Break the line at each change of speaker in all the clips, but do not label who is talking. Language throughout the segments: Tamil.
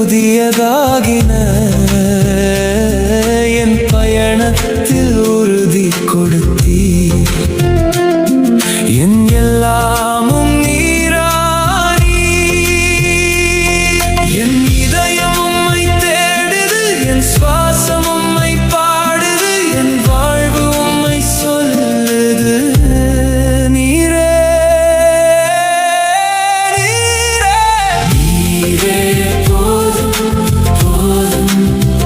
புதியதாகின என் பயணத்தில் உறுதி கொடுத்தீர் என் எல்லாமும் நீரானி என் இதயம் உம்மை தேடுது என் சுவாசம் உம்மை பாடுது என் வாழ்வு உம்மை சொல்லுது நீரே நீரே நீரே போதும் போதும்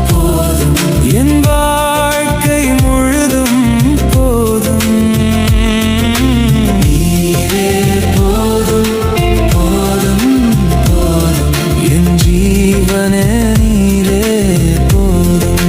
போதும் என் வாழ்க்கை முழுதும் போதும் நீரே போதும் போதும் போதும் என் ஜீவனே நீரே போதும்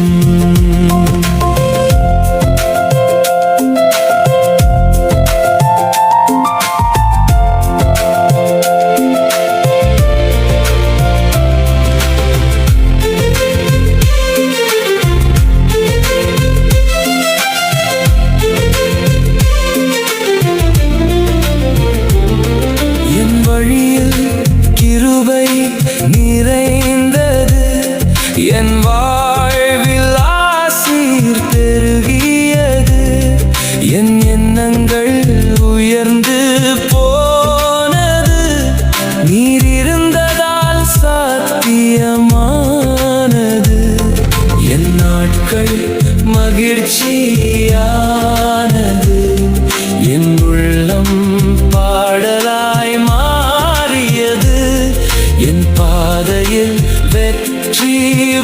என் வழியில் கிருபை நிறைந்தது என் வாழ்வில் ஆசீர் பெருகியது என் எண்ணங்கள் உயர்ந்து போனது நீர் இருந்ததால் சாத்தியமானது என் நாட்கள் மகிழ்ச்சியானது என் உள்ளம் பாடலாய் மாறியது என் பாதையில் வெற்றி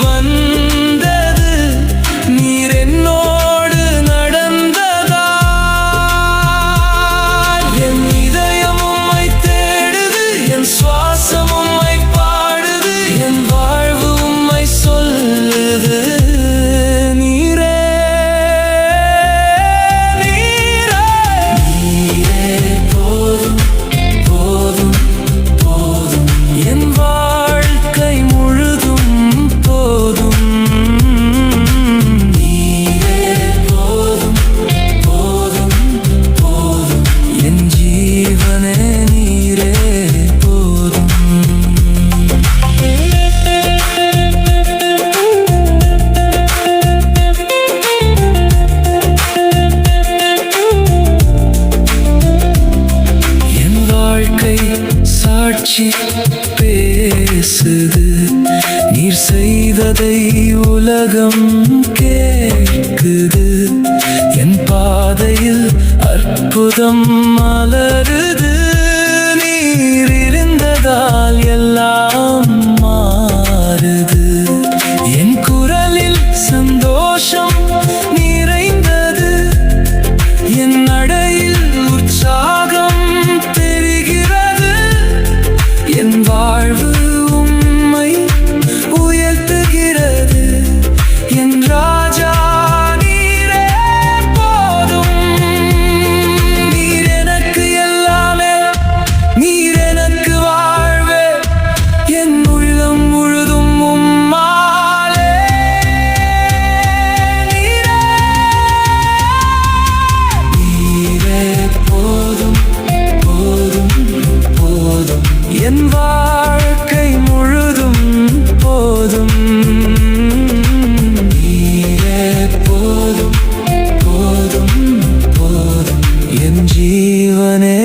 வந்தது நீர் என்னோடு நடந்ததால் என் இதயம் உம்மை தேடுது என் சுவாசம் உம்மை பாடுது என் வாழ்வு உம்மை சொல்லுது நீரே நீரே நீரே போதும் போதும் போதும் என் வாழ்க்கை முழுதும் போதும் நீரே போதும் போதும் போதும் என் ஜீவனே நீரே போதும் என் வாழ்க்கை சாட்சி பேசுது நீர் செய்ததை உலகம் கேட்குது என் பாதையில் அற்புதம் மலருது நீர் இருந்ததால் எல்லாம் மாறுது என் குரலில் சந்தோஷம் நிறைந்தது என் நடையில் உற்சாகம் தெரிகிறது என் வாழ்வு உம்மை உயர்த்துகிறது என் ராஜா நீரே போதும் நீர் எனக்கு எல்லாமே நீர் எனக்கு வாழ்வே என் உள்ளம் முழுதும் உம்மாலே நீரே நீரே போதும் போதும் போதும் என் வாழ்க்கை முழுதும் போதும் நீரே போதும் போதும் போதும் என் ஜீவனே